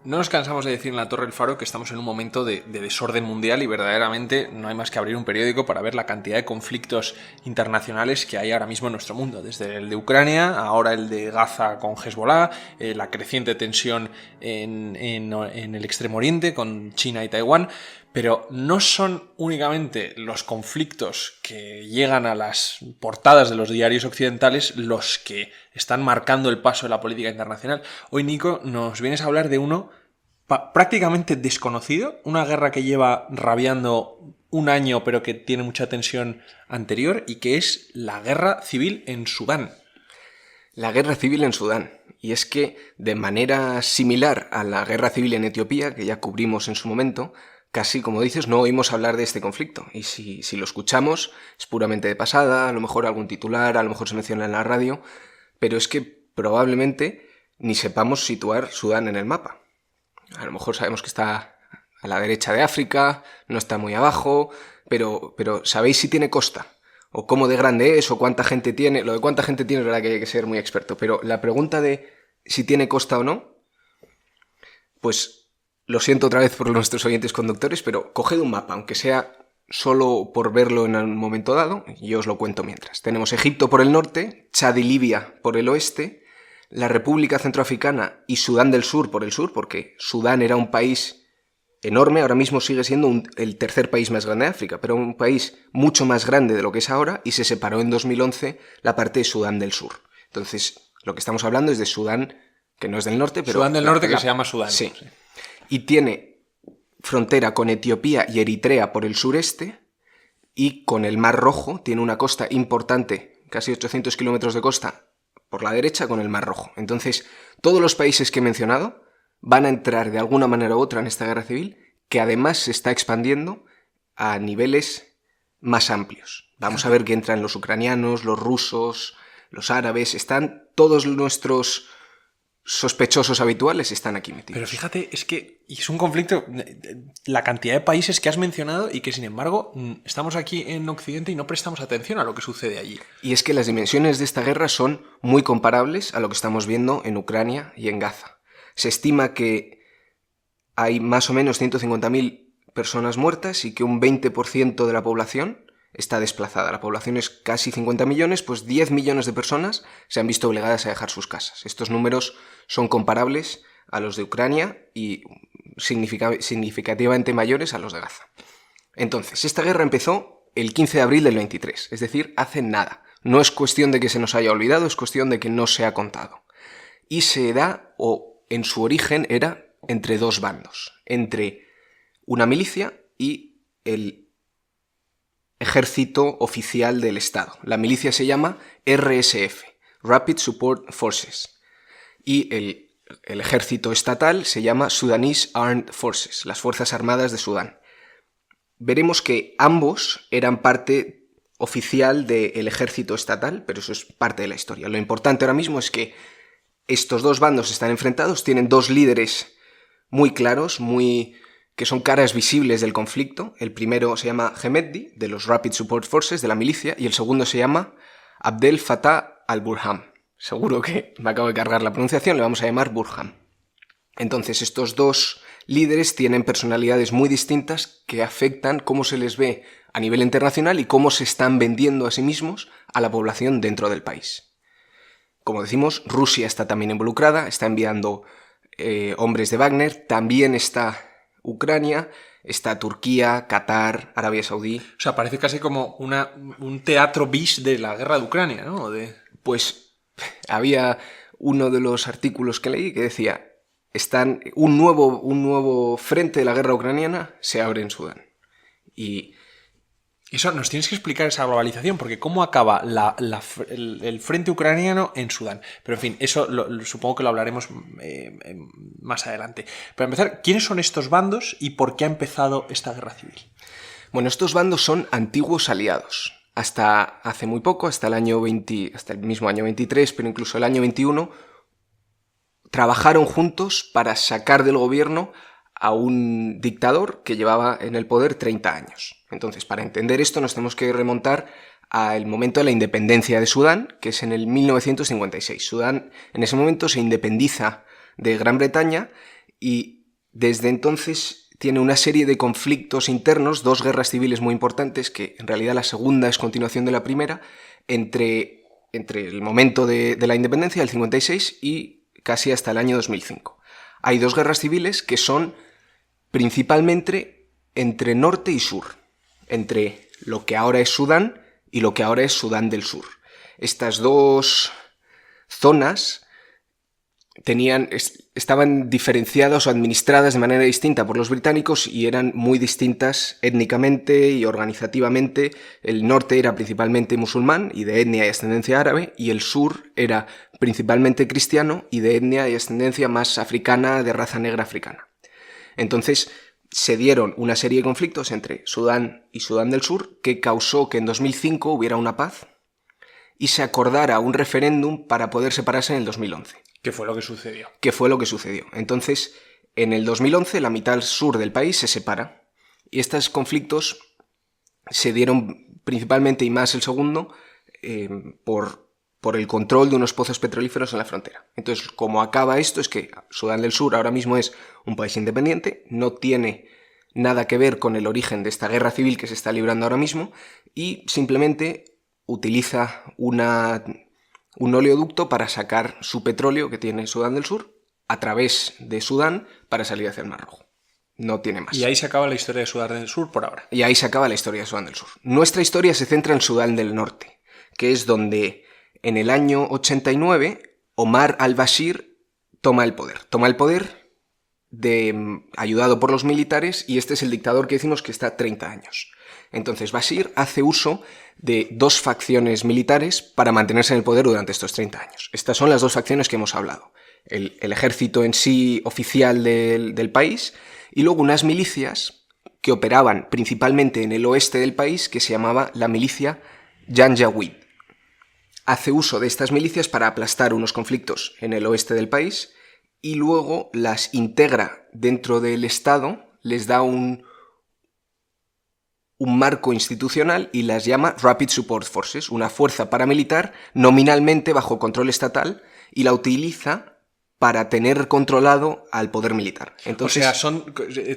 No nos cansamos de decir en la Torre del Faro que estamos en un momento de desorden mundial y verdaderamente no hay más que abrir un periódico para ver la cantidad de conflictos internacionales que hay ahora mismo en nuestro mundo, desde el de Ucrania, ahora el de Gaza con Hezbollah, la creciente tensión en el Extremo Oriente con China y Taiwán. Pero no son únicamente los conflictos que llegan a las portadas de los diarios occidentales los que están marcando el paso de la política internacional. Hoy, Nico, nos vienes a hablar de uno prácticamente desconocido, una guerra que lleva rabiando un año pero que tiene mucha tensión anterior y que es la guerra civil en Sudán. La guerra civil en Sudán. Y es que, de manera similar a la guerra civil en Etiopía, que ya cubrimos en su momento, casi, como dices, no oímos hablar de este conflicto. Y si lo escuchamos, es puramente de pasada, a lo mejor algún titular, a lo mejor se menciona en la radio, pero es que probablemente ni sepamos situar Sudán en el mapa. A lo mejor sabemos que está a la derecha de África, no está muy abajo, pero ¿sabéis si tiene costa? ¿O cómo de grande es? ¿O cuánta gente tiene? Lo de cuánta gente tiene es verdad que hay que ser muy experto, pero la pregunta de si tiene costa o no, pues lo siento otra vez por nuestros oyentes conductores, pero coged un mapa, aunque sea solo por verlo en un momento dado, y yo os lo cuento mientras. Tenemos Egipto por el norte, Chad y Libia por el oeste, la República Centroafricana y Sudán del Sur por el sur, porque Sudán era un país enorme, ahora mismo sigue siendo el tercer país más grande de África, pero un país mucho más grande de lo que es ahora, y se separó en 2011 la parte de Sudán del Sur. Entonces, lo que estamos hablando es de Sudán, que no es del norte, pero... Sudán del norte que se llama Sudán. Sí. Y tiene frontera con Etiopía y Eritrea por el sureste, y con el Mar Rojo, tiene una costa importante, casi 800 kilómetros de costa, por la derecha con el Mar Rojo. Entonces, todos los países que he mencionado van a entrar de alguna manera u otra en esta guerra civil, que además se está expandiendo a niveles más amplios. Vamos a ver que entran los ucranianos, los rusos, los árabes, están todos nuestros sospechosos habituales están aquí metidos. Pero fíjate, es que es un conflicto, la cantidad de países que has mencionado y que sin embargo estamos aquí en Occidente y no prestamos atención a lo que sucede allí. Y es que las dimensiones de esta guerra son muy comparables a lo que estamos viendo en Ucrania y en Gaza. Se estima que hay más o menos 150.000 personas muertas y que un 20% de la población está desplazada. La población es casi 50 millones, pues 10 millones de personas se han visto obligadas a dejar sus casas. Estos números son comparables a los de Ucrania y significativamente mayores a los de Gaza. Entonces, esta guerra empezó el 15 de abril del 23, es decir, hace nada. No es cuestión de que se nos haya olvidado, es cuestión de que no se ha contado. Y se da, o en su origen era, entre dos bandos. Entre una milicia y el ejército oficial del Estado. La milicia se llama RSF, Rapid Support Forces, y el ejército estatal se llama Sudanese Armed Forces, las Fuerzas Armadas de Sudán. Veremos que ambos eran parte oficial del ejército estatal, pero eso es parte de la historia. Lo importante ahora mismo es que estos dos bandos están enfrentados, tienen dos líderes muy claros, que son caras visibles del conflicto. El primero se llama Hemedti, de los Rapid Support Forces, de la milicia, y el segundo se llama Abdel Fattah al-Burhan. Seguro que me acabo de cargar la pronunciación, le vamos a llamar Burhan. Entonces, estos dos líderes tienen personalidades muy distintas que afectan cómo se les ve a nivel internacional y cómo se están vendiendo a sí mismos a la población dentro del país. Como decimos, Rusia está también involucrada, está enviando hombres de Wagner, también está Ucrania, está Turquía, Qatar, Arabia Saudí. O sea, parece casi como un teatro bis de la guerra de Ucrania, ¿no? Pues había uno de los artículos que leí que decía, un nuevo frente de la guerra ucraniana se abre en Sudán. Y eso nos tienes que explicar esa globalización, porque cómo acaba el frente ucraniano en Sudán. Pero en fin, eso supongo que lo hablaremos más adelante. Para empezar, ¿quiénes son estos bandos y por qué ha empezado esta guerra civil? Bueno, estos bandos son antiguos aliados. Hasta hace muy poco, hasta el mismo año 23, pero incluso el año 21, trabajaron juntos para sacar del gobierno a un dictador que llevaba en el poder 30 años. Entonces, para entender esto nos tenemos que remontar al momento de la independencia de Sudán, que es en el 1956. Sudán en ese momento se independiza de Gran Bretaña y desde entonces tiene una serie de conflictos internos, 2 guerras civiles muy importantes, que en realidad la segunda es continuación de la primera, entre el momento de la independencia, del 56, y casi hasta el año 2005. Hay 2 guerras civiles que son principalmente entre norte y sur, entre lo que ahora es Sudán y lo que ahora es Sudán del Sur. Estas 2 zonas estaban diferenciadas o administradas de manera distinta por los británicos y eran muy distintas étnicamente y organizativamente. El norte era principalmente musulmán y de etnia y ascendencia árabe, y el sur era principalmente cristiano y de etnia y ascendencia más africana, de raza negra africana. Entonces se dieron una serie de conflictos entre Sudán y Sudán del Sur que causó que en 2005 hubiera una paz y se acordara un referéndum para poder separarse en el 2011. ¿Qué fue lo que sucedió? ¿Qué fue lo que sucedió? Entonces, en el 2011, la mitad sur del país se separa. Y estos conflictos se dieron principalmente, y más el segundo, por el control de unos pozos petrolíferos en la frontera. Entonces, como acaba esto, es que Sudán del Sur ahora mismo es un país independiente, no tiene nada que ver con el origen de esta guerra civil que se está librando ahora mismo, y simplemente utiliza un oleoducto para sacar su petróleo que tiene Sudán del Sur a través de Sudán para salir hacia el Mar Rojo. No tiene más. Y ahí se acaba la historia de Sudán del Sur por ahora. Y ahí se acaba la historia de Sudán del Sur. Nuestra historia se centra en Sudán del Norte, que es donde en el año 89 Omar al-Bashir toma el poder. Toma el poder ayudado por los militares, y este es el dictador que decimos que está 30 años. Entonces Bashir hace uso de 2 facciones militares para mantenerse en el poder durante estos 30 años. Estas son las 2 facciones que hemos hablado. El ejército en sí oficial del país, y luego unas milicias que operaban principalmente en el oeste del país, que se llamaba la milicia Janjaweed. Hace uso de estas milicias para aplastar unos conflictos en el oeste del país y luego las integra dentro del Estado, les da un marco institucional y las llama Rapid Support Forces, una fuerza paramilitar nominalmente bajo control estatal, y la utiliza para tener controlado al poder militar. Entonces, o sea, son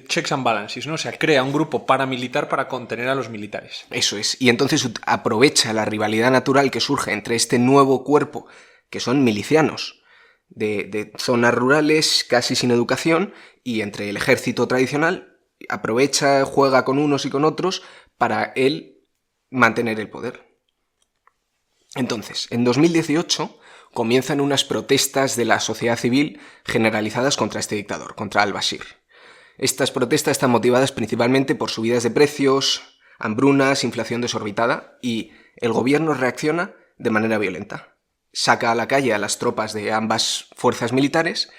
checks and balances, ¿no? O sea, crea un grupo paramilitar para contener a los militares. Eso es. Y entonces aprovecha la rivalidad natural que surge entre este nuevo cuerpo, que son milicianos de zonas rurales casi sin educación, y entre el ejército tradicional, aprovecha, juega con unos y con otros para él mantener el poder. Entonces, en 2018 comienzan unas protestas de la sociedad civil generalizadas contra este dictador, contra al-Bashir. Estas protestas están motivadas principalmente por subidas de precios, hambrunas, inflación desorbitada, y el gobierno reacciona de manera violenta. Saca a la calle a las tropas de ambas fuerzas militares,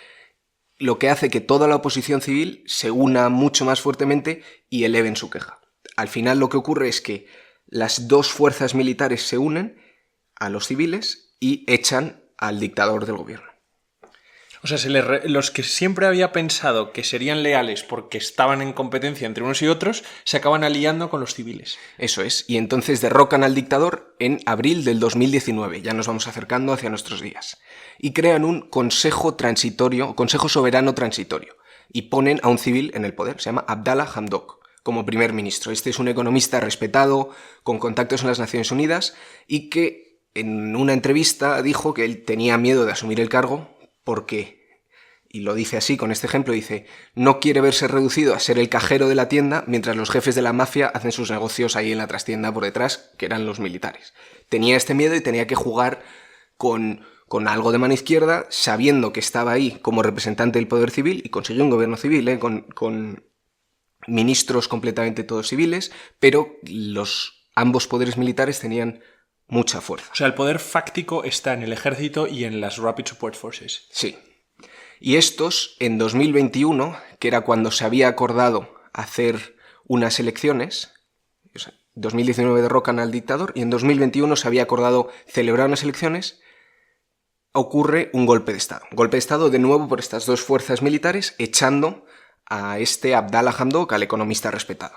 lo que hace que toda la oposición civil se una mucho más fuertemente y eleven su queja. Al final lo que ocurre es que las 2 fuerzas militares se unen a los civiles y echan al dictador del gobierno. O sea, los que siempre había pensado que serían leales porque estaban en competencia entre unos y otros, se acaban aliando con los civiles. Eso es, y entonces derrocan al dictador en abril del 2019, ya nos vamos acercando hacia nuestros días, y crean un consejo soberano transitorio, y ponen a un civil en el poder, se llama Abdallah Hamdok, como primer ministro. Este es un economista respetado, con contactos en las Naciones Unidas, y que en una entrevista dijo que él tenía miedo de asumir el cargo porque, y lo dice así con este ejemplo, dice: no quiere verse reducido a ser el cajero de la tienda mientras los jefes de la mafia hacen sus negocios ahí en la trastienda por detrás, que eran los militares. Tenía este miedo y tenía que jugar con algo de mano izquierda, sabiendo que estaba ahí como representante del poder civil, y consiguió un gobierno civil, con ministros completamente todos civiles, pero ambos poderes militares tenían mucha fuerza. O sea, el poder fáctico está en el ejército y en las Rapid Support Forces. Sí. Y estos, en 2021, que era cuando se había acordado hacer unas elecciones, o sea, 2019 derrocan al dictador y en 2021 se había acordado celebrar unas elecciones, ocurre un golpe de Estado. Un golpe de Estado de nuevo por estas 2 fuerzas militares echando a este Abdallah Hamdok, al economista respetado.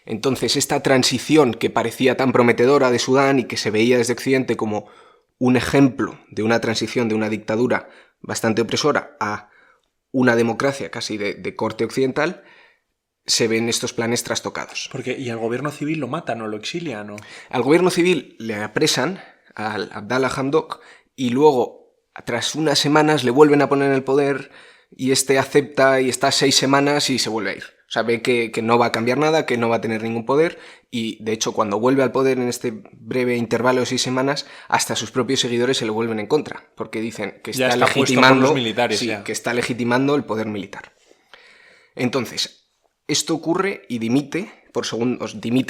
Entonces, esta transición que parecía tan prometedora de Sudán y que se veía desde Occidente como un ejemplo de una transición de una dictadura bastante opresora a una democracia casi de corte occidental, se ven estos planes trastocados. ¿Y al gobierno civil lo matan o lo exilian? Al gobierno civil le apresan, al Abdallah Hamdok, y luego, tras unas semanas, le vuelven a poner en el poder y este acepta y está 6 semanas y se vuelve a ir. O sea, ve que no va a cambiar nada, que no va a tener ningún poder y, de hecho, cuando vuelve al poder en este breve intervalo de 6 semanas, hasta sus propios seguidores se lo vuelven en contra, porque dicen que está legitimando, los militares, que está legitimando el poder militar. Entonces, esto ocurre y dimite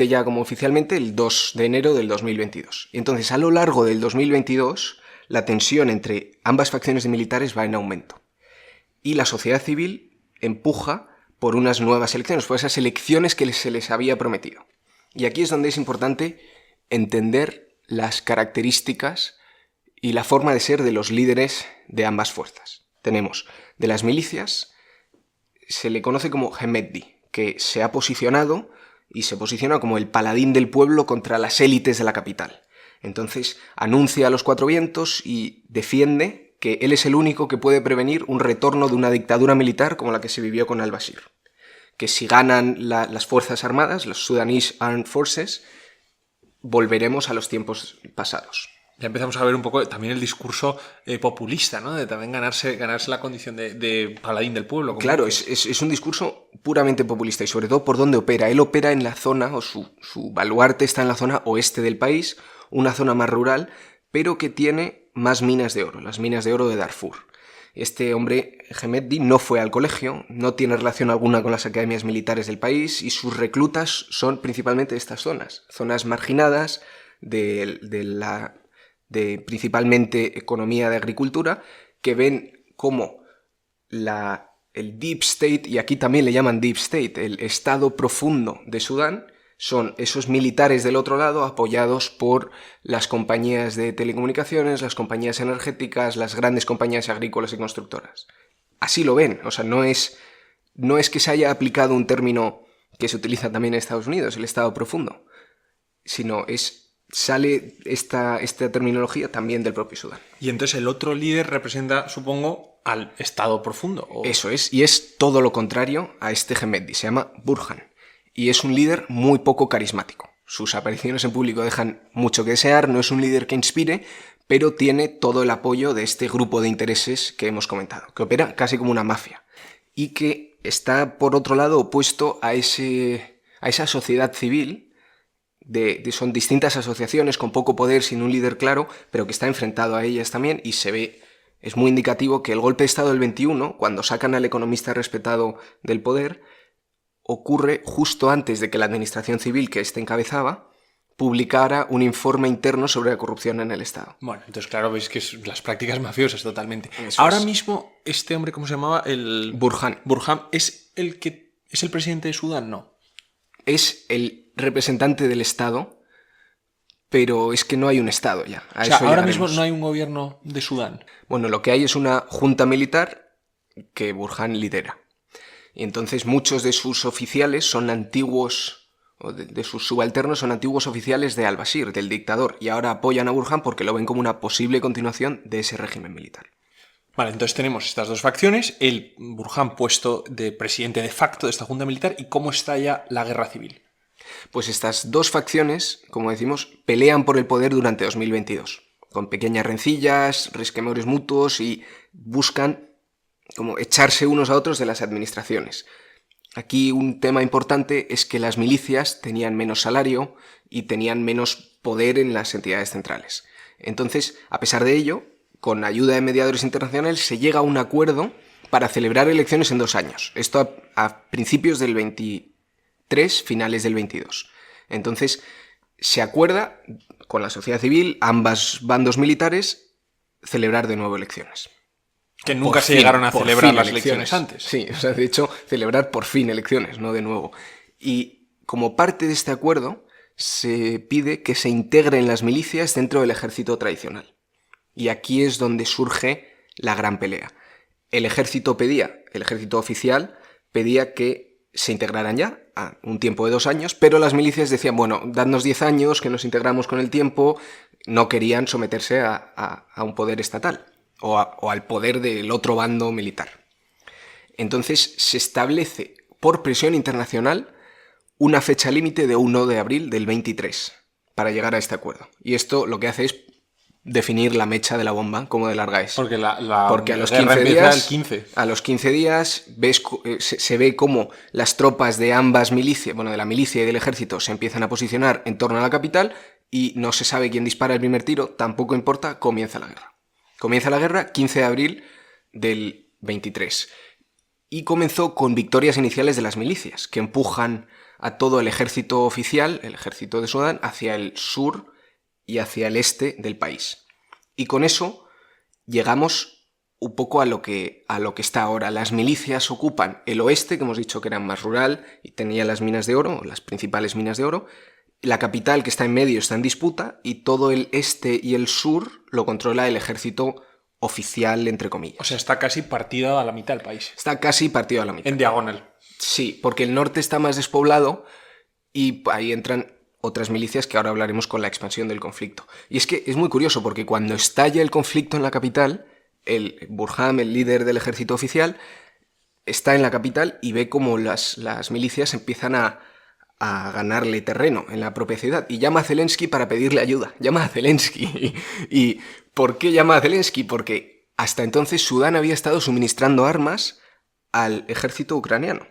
ya como oficialmente el 2 de enero del 2022. Y entonces, a lo largo del 2022, la tensión entre ambas facciones de militares va en aumento. Y la sociedad civil empuja por unas nuevas elecciones, por esas elecciones que se les había prometido. Y aquí es donde es importante entender las características y la forma de ser de los líderes de ambas fuerzas. Tenemos de las milicias, se le conoce como Hemedti, que se ha posicionado y se posiciona como el paladín del pueblo contra las élites de la capital. Entonces anuncia a los 4 vientos y defiende que él es el único que puede prevenir un retorno de una dictadura militar como la que se vivió con al-Bashir. Que si ganan las Fuerzas Armadas, los Sudanese Armed Forces, volveremos a los tiempos pasados. Ya empezamos a ver un poco también el discurso populista, ¿no? De también ganarse la condición de paladín del pueblo. Claro, es un discurso puramente populista y sobre todo por dónde opera. Él opera en la zona, o su baluarte está en la zona oeste del país, una zona más rural, pero que tiene más minas de oro, las minas de oro de Darfur. Este hombre, Hemedti, no fue al colegio, no tiene relación alguna con las academias militares del país y sus reclutas son principalmente de estas zonas marginadas de principalmente economía de agricultura, que ven como el Deep State, y aquí también le llaman Deep State, el estado profundo de Sudán, son esos militares del otro lado apoyados por las compañías de telecomunicaciones, las compañías energéticas, las grandes compañías agrícolas y constructoras. Así lo ven, o sea, no es que se haya aplicado un término que se utiliza también en Estados Unidos, el estado profundo, sino sale esta terminología también del propio Sudán. Y entonces el otro líder representa, supongo, al estado profundo. Eso es, y es todo lo contrario a este Hemedti, se llama Burhan. Y es un líder muy poco carismático. Sus apariciones en público dejan mucho que desear, no es un líder que inspire, pero tiene todo el apoyo de este grupo de intereses que hemos comentado, que opera casi como una mafia y que está, por otro lado, opuesto a esa sociedad civil, son distintas asociaciones con poco poder, sin un líder claro, pero que está enfrentado a ellas también y se ve, es muy indicativo que el golpe de Estado del 21, cuando sacan al economista respetado del poder, ocurre justo antes de que la administración civil que éste encabezaba publicara un informe interno sobre la corrupción en el Estado. Bueno, entonces claro, veis que es las prácticas mafiosas totalmente. Ahora mismo, este hombre, ¿cómo se llamaba? Burhan. Burhan, ¿es el presidente de Sudán? No. Es el representante del Estado, pero es que no hay un Estado ya. O sea, ahora mismo no hay un gobierno de Sudán. Bueno, lo que hay es una junta militar que Burhan lidera. Y entonces muchos de sus oficiales son antiguos, o de sus subalternos son antiguos oficiales de al-Bashir, del dictador, y ahora apoyan a Burhan porque lo ven como una posible continuación de ese régimen militar. Vale, entonces tenemos estas dos facciones, el Burhan puesto de presidente de facto de esta junta militar, y cómo está ya la guerra civil. Pues estas dos facciones, como decimos, pelean por el poder durante 2022, con pequeñas rencillas, resquemores mutuos y buscan como echarse unos a otros de las administraciones. Aquí un tema importante es que las milicias tenían menos salario y tenían menos poder en las entidades centrales. Entonces, a pesar de ello, con ayuda de mediadores internacionales se llega a un acuerdo para celebrar elecciones en 2 años. Esto a principios del 23, finales del 22. Entonces, se acuerda con la sociedad civil, ambos bandos militares, celebrar de nuevo elecciones. Que nunca se llegaron a celebrar las elecciones antes. Sí, o sea, de hecho, celebrar por fin elecciones, no de nuevo. Y como parte de este acuerdo, se pide que se integren las milicias dentro del ejército tradicional. Y aquí es donde surge la gran pelea. El ejército oficial pedía que se integraran ya a un tiempo de 2 años, pero las milicias decían, bueno, dadnos 10 años, que nos integramos con el tiempo. No querían someterse a un poder estatal o al poder del otro bando militar. Entonces se establece por presión internacional una fecha límite de 1 de abril del 23 para llegar a este acuerdo. Y esto lo que hace es definir la mecha de la bomba, como de larga es. Porque Porque a los guerra 15 empieza días, el 15. a los 15 días se ve cómo las tropas de ambas milicias, bueno, de la milicia y del ejército, se empiezan a posicionar en torno a la capital y no se sabe quién dispara el primer tiro, tampoco importa, comienza la guerra. Comienza la guerra 15 de abril del 23. Y comenzó con victorias iniciales de las milicias, que empujan a todo el ejército oficial, el ejército de Sudán, hacia el sur y hacia el este del país. Y con eso llegamos un poco a lo que está ahora. Las milicias ocupan el oeste, que hemos dicho que era más rural y tenía las minas de oro, las principales minas de oro. La capital, que está en medio, está en disputa, y todo el este y el sur lo controla el ejército oficial, entre comillas. O sea, está casi partido a la mitad del país. Está casi partido a la mitad. En diagonal. Sí, porque el norte está más despoblado y ahí entran otras milicias que ahora hablaremos con la expansión del conflicto. Y es que es muy curioso porque cuando estalla el conflicto en la capital, el Burham, el líder del ejército oficial, está en la capital y ve cómo las milicias empiezan a ganarle terreno en la propia ciudad y llama a Zelensky para pedirle ayuda. Llama a Zelensky. ¿Y por qué llama a Zelensky? Porque hasta entonces Sudán había estado suministrando armas al ejército ucraniano.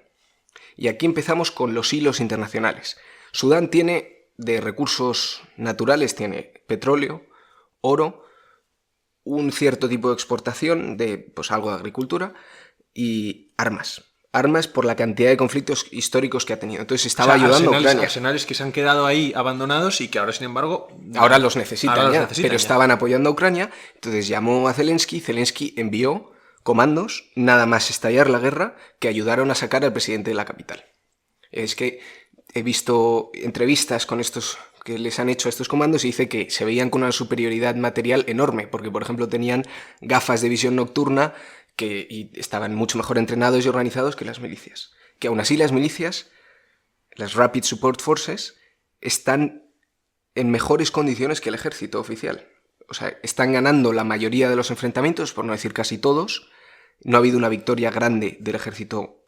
Y aquí empezamos con los hilos internacionales. Sudán tiene de recursos naturales, tiene petróleo, oro, un cierto tipo de exportación de pues algo de agricultura y armas. Armas por la cantidad de conflictos históricos que ha tenido. Entonces estaba ayudando a Ucrania. Arsenales que se han quedado ahí abandonados y que ahora, sin embargo... Ahora los necesitan ya, pero estaban apoyando a Ucrania. Entonces llamó a Zelensky. Zelensky envió comandos, nada más estallar la guerra, que ayudaron a sacar al presidente de la capital. Es que he visto entrevistas con estos que les han hecho a estos comandos y dice que se veían con una superioridad material enorme, porque por ejemplo tenían gafas de visión nocturna y estaban mucho mejor entrenados y organizados que las milicias. Que aún así las milicias, las Rapid Support Forces, están en mejores condiciones que el ejército oficial. O sea, están ganando la mayoría de los enfrentamientos, por no decir casi todos. No ha habido una victoria grande del ejército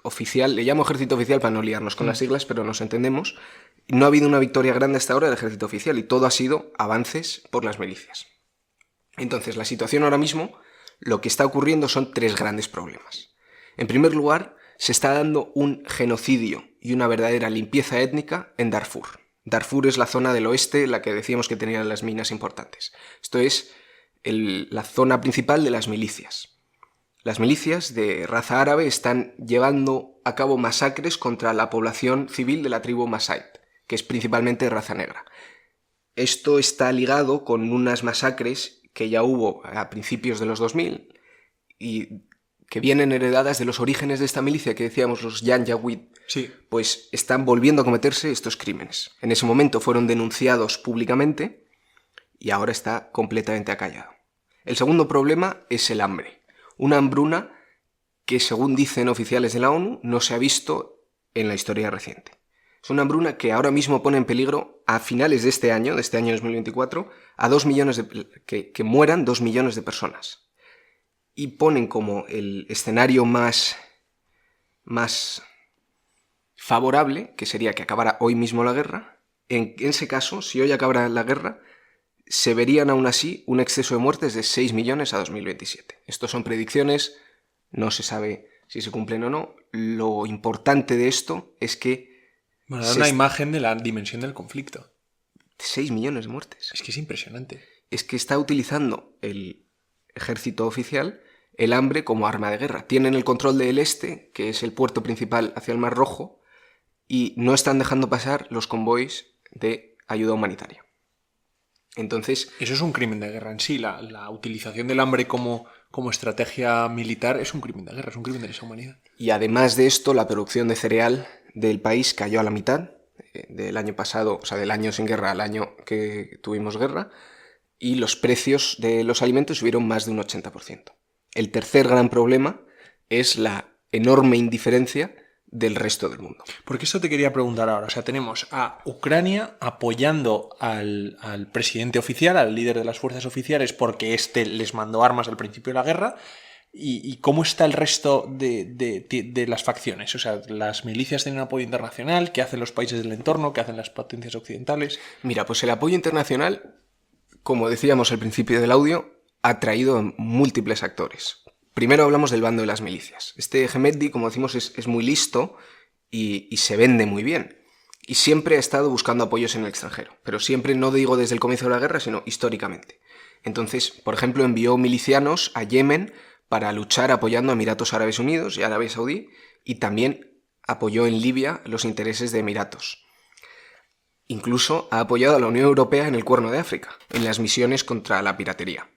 oficial. Le llamo ejército oficial para no liarnos con las siglas, pero nos entendemos. No ha habido una victoria grande hasta ahora del ejército oficial y todo ha sido avances por las milicias. Entonces, la situación ahora mismo, lo que está ocurriendo son tres grandes problemas. En primer lugar, se está dando un genocidio y una verdadera limpieza étnica en Darfur. Darfur es la zona del oeste, la que decíamos que tenían las minas importantes. Esto es la zona principal de las milicias. Las milicias de raza árabe están llevando a cabo masacres contra la población civil de la tribu Masaid, que es principalmente de raza negra. Esto está ligado con unas masacres que ya hubo a principios de los 2000 y que vienen heredadas de los orígenes de esta milicia que decíamos, los Janjaweed. Sí. Pues están volviendo a cometerse estos crímenes. En ese momento fueron denunciados públicamente y ahora está completamente acallado. El segundo problema es el hambre. Una hambruna que, según dicen oficiales de la ONU, no se ha visto en la historia reciente. Es una hambruna que ahora mismo pone en peligro a finales de este año 2024, a 2 millones que mueran 2 millones de personas. Y ponen como el escenario más favorable, que sería que acabara hoy mismo la guerra. En ese caso, si hoy acabara la guerra, se verían aún así un exceso de muertes de 6 millones a 2027. Estos son predicciones, no se sabe si se cumplen o no. Lo importante de esto es que bueno, da una imagen de la dimensión del conflicto. 6 millones de muertes. Es que es impresionante. Es que está utilizando el ejército oficial el hambre como arma de guerra. Tienen el control del este, que es el puerto principal hacia el Mar Rojo, y no están dejando pasar los convoys de ayuda humanitaria. Entonces, eso es un crimen de guerra en sí. La utilización del hambre como estrategia militar es un crimen de guerra, es un crimen de lesa humanidad. Y además de esto, la producción de cereal del país cayó a la mitad del año pasado, o sea, del año sin guerra al año que tuvimos guerra, y los precios de los alimentos subieron más de un 80%. El tercer gran problema es la enorme indiferencia del resto del mundo. Porque eso te quería preguntar ahora. O sea, tenemos a Ucrania apoyando al presidente oficial, al líder de las fuerzas oficiales, porque éste les mandó armas al principio de la guerra, ¿Y cómo está el resto de las facciones? O sea, ¿las milicias tienen apoyo internacional? ¿Qué hacen los países del entorno? ¿Qué hacen las potencias occidentales? Mira, pues el apoyo internacional, como decíamos al principio del audio, ha traído a múltiples actores. Primero hablamos del bando de las milicias. Este Hemedti, como decimos, es muy listo y se vende muy bien. Y siempre ha estado buscando apoyos en el extranjero. Pero siempre, no digo desde el comienzo de la guerra, sino históricamente. Entonces, por ejemplo, envió milicianos a Yemen para luchar apoyando a Emiratos Árabes Unidos y Arabia Saudí, y también apoyó en Libia los intereses de Emiratos. Incluso ha apoyado a la Unión Europea en el Cuerno de África, en las misiones contra la piratería.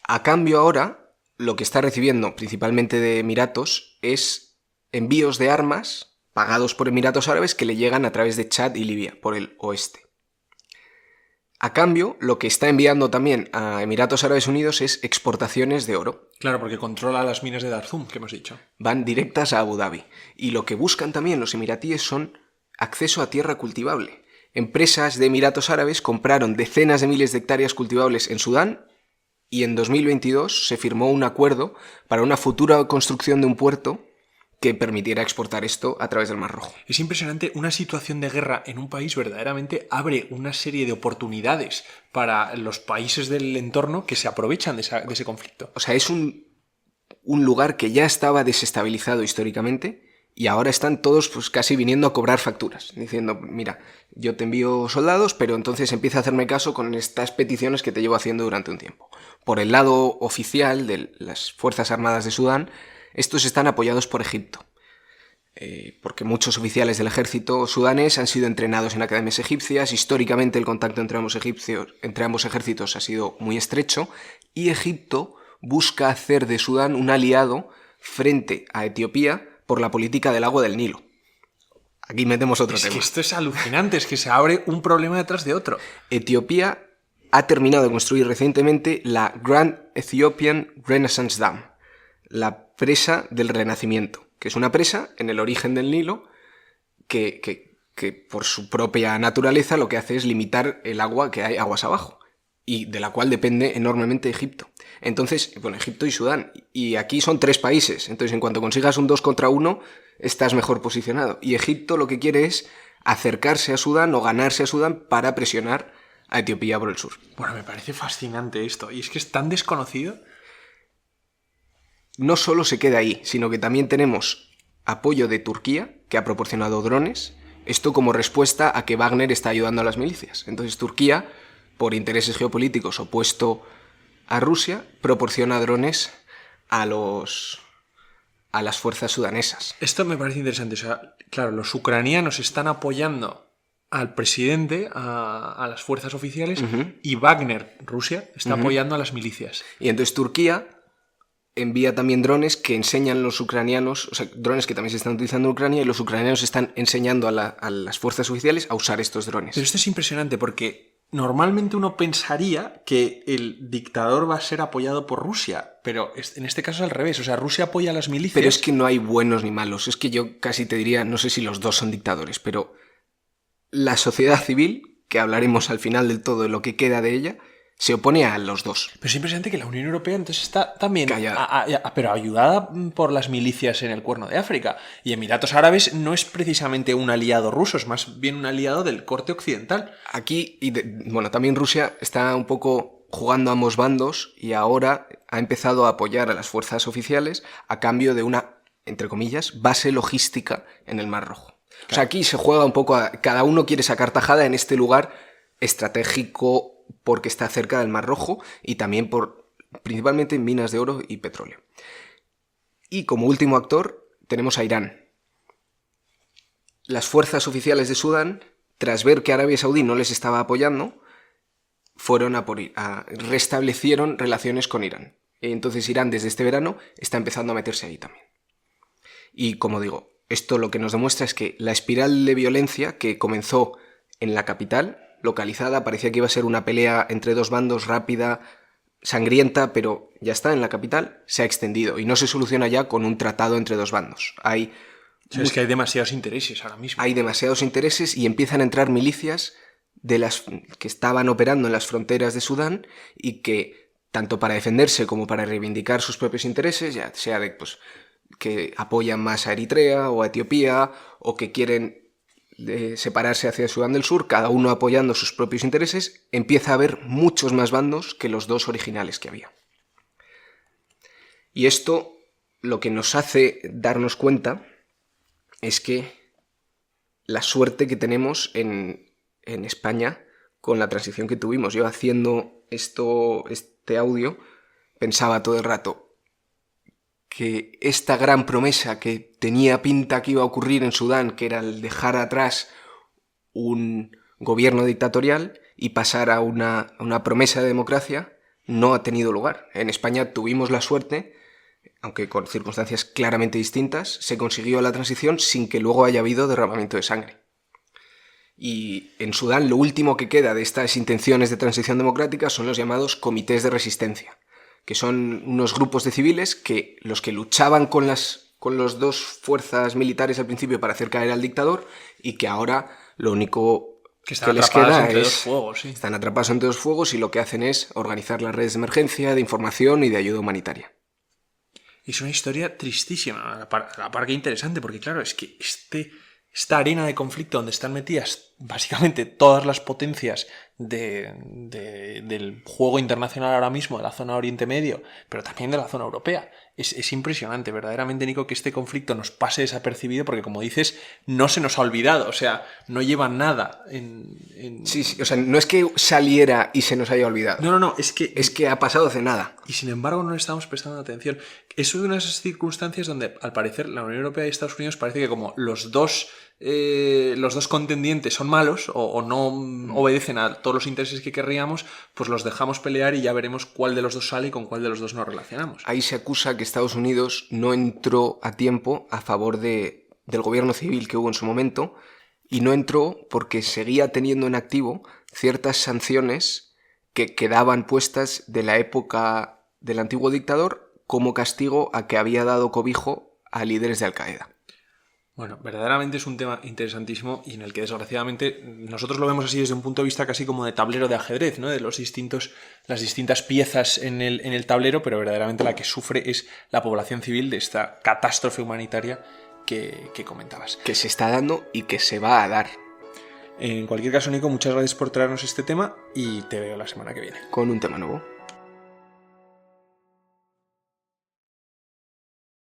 A cambio ahora, lo que está recibiendo principalmente de Emiratos es envíos de armas pagados por Emiratos Árabes que le llegan a través de Chad y Libia, por el oeste. A cambio, lo que está enviando también a Emiratos Árabes Unidos es exportaciones de oro. Claro, porque controla las minas de Darzum, que hemos dicho. Van directas a Abu Dhabi. Y lo que buscan también los emiratíes son acceso a tierra cultivable. Empresas de Emiratos Árabes compraron decenas de miles de hectáreas cultivables en Sudán y en 2022 se firmó un acuerdo para una futura construcción de un puerto que permitiera exportar esto a través del Mar Rojo. Es impresionante, una situación de guerra en un país verdaderamente abre una serie de oportunidades para los países del entorno que se aprovechan de ese conflicto. O sea, es un lugar que ya estaba desestabilizado históricamente y ahora están todos pues casi viniendo a cobrar facturas, diciendo, mira, yo te envío soldados, pero entonces empieza a hacerme caso con estas peticiones que te llevo haciendo durante un tiempo. Por el lado oficial de las Fuerzas Armadas de Sudán, estos están apoyados por Egipto, porque muchos oficiales del ejército sudanés han sido entrenados en academias egipcias. Históricamente el contacto entre ambos ejércitos ha sido muy estrecho y Egipto busca hacer de Sudán un aliado frente a Etiopía por la política del agua del Nilo. Aquí metemos otro tema. Es que esto es alucinante, es que se abre un problema detrás de otro. Etiopía ha terminado de construir recientemente la Grand Ethiopian Renaissance Dam, la presa del Renacimiento, que es una presa en el origen del Nilo que por su propia naturaleza lo que hace es limitar el agua que hay aguas abajo y de la cual depende enormemente Egipto. Entonces, bueno, Egipto y Sudán. Y aquí son 3 países. Entonces, en cuanto consigas un 2 contra 1, estás mejor posicionado. Y Egipto lo que quiere es acercarse a Sudán o ganarse a Sudán para presionar a Etiopía por el sur. Bueno, me parece fascinante esto. Y es que es tan desconocido. No solo se queda ahí, sino que también tenemos apoyo de Turquía, que ha proporcionado drones, esto como respuesta a que Wagner está ayudando a las milicias. Entonces Turquía, por intereses geopolíticos opuesto a Rusia, proporciona drones a las fuerzas sudanesas. Esto me parece interesante. O sea, claro, los ucranianos están apoyando al presidente, a las fuerzas oficiales, y Wagner, Rusia, está apoyando a las milicias. Y entonces Turquía envía también drones que enseñan los ucranianos, o sea, drones que también se están utilizando en Ucrania, y los ucranianos están enseñando a las fuerzas oficiales a usar estos drones. Pero esto es impresionante porque normalmente uno pensaría que el dictador va a ser apoyado por Rusia, pero en este caso es al revés. O sea, Rusia apoya a las milicias. Pero es que no hay buenos ni malos. Es que yo casi te diría, no sé si los dos son dictadores, pero la sociedad civil, que hablaremos al final del todo de lo que queda de ella, se opone a los dos. Pero es impresionante que la Unión Europea entonces está también callada, pero ayudada por las milicias en el Cuerno de África. Y Emiratos Árabes no es precisamente un aliado ruso, es más bien un aliado del corte occidental. Aquí, bueno, también Rusia está un poco jugando a ambos bandos y ahora ha empezado a apoyar a las fuerzas oficiales a cambio de una, entre comillas, base logística en el Mar Rojo. Claro. O sea, aquí se juega un poco cada uno quiere sacar tajada en este lugar estratégico porque está cerca del Mar Rojo y también principalmente minas de oro y petróleo. Y como último actor tenemos a Irán. Las fuerzas oficiales de Sudán, tras ver que Arabia Saudí no les estaba apoyando, restablecieron relaciones con Irán. Entonces Irán desde este verano está empezando a meterse ahí también. Y como digo, esto lo que nos demuestra es que la espiral de violencia que comenzó en la capital localizada, parecía que iba a ser una pelea entre dos bandos rápida, sangrienta, pero ya está, en la capital se ha extendido y no se soluciona ya con un tratado entre dos bandos. Es que hay demasiados intereses ahora mismo. Hay demasiados intereses y empiezan a entrar milicias de las que estaban operando en las fronteras de Sudán y que tanto para defenderse como para reivindicar sus propios intereses, ya sea de que apoyan más a Eritrea o a Etiopía, o que quieren separarse hacia Sudán del Sur, cada uno apoyando sus propios intereses, empieza a haber muchos más bandos que los dos originales que había. Y esto lo que nos hace darnos cuenta es que la suerte que tenemos en España con la transición que tuvimos. Yo haciendo este audio pensaba todo el rato que esta gran promesa que tenía pinta que iba a ocurrir en Sudán, que era el dejar atrás un gobierno dictatorial y pasar a una promesa de democracia, no ha tenido lugar. En España tuvimos la suerte, aunque con circunstancias claramente distintas, se consiguió la transición sin que luego haya habido derramamiento de sangre. Y en Sudán lo último que queda de estas intenciones de transición democrática son los llamados comités de resistencia, que son unos grupos de civiles que los que luchaban con las dos fuerzas militares al principio para hacer caer al dictador, y que ahora lo único que les queda es... Están atrapados entre dos fuegos, y lo que hacen es organizar las redes de emergencia, de información y de ayuda humanitaria. Y es una historia tristísima, a la par que interesante, porque claro, es que esta arena de conflicto donde están metidas básicamente todas las potencias del juego internacional ahora mismo, de la zona Oriente Medio, pero también de la zona europea. Es impresionante, verdaderamente, Nico, que este conflicto nos pase desapercibido, porque, como dices, no se nos ha olvidado, o sea, no lleva nada en... Sí, o sea, no es que saliera y se nos haya olvidado. No, es que ha pasado hace nada. Y sin embargo no le estamos prestando atención. Es una de esas circunstancias donde, al parecer, la Unión Europea y Estados Unidos parece que como los dos contendientes son malos o no obedecen a todos los intereses que querríamos, pues los dejamos pelear y ya veremos cuál de los dos sale y con cuál de los dos nos relacionamos. Ahí se acusa que Estados Unidos no entró a tiempo a favor del gobierno civil que hubo en su momento, y no entró porque seguía teniendo en activo ciertas sanciones que quedaban puestas de la época del antiguo dictador como castigo a que había dado cobijo a líderes de Al-Qaeda. Bueno, verdaderamente es un tema interesantísimo y en el que, desgraciadamente, nosotros lo vemos así desde un punto de vista casi como de tablero de ajedrez, ¿no? De las distintas piezas en el tablero, pero verdaderamente la que sufre es la población civil de esta catástrofe humanitaria que comentabas. Que se está dando y que se va a dar. En cualquier caso, Nico, muchas gracias por traernos este tema y te veo la semana que viene. Con un tema nuevo.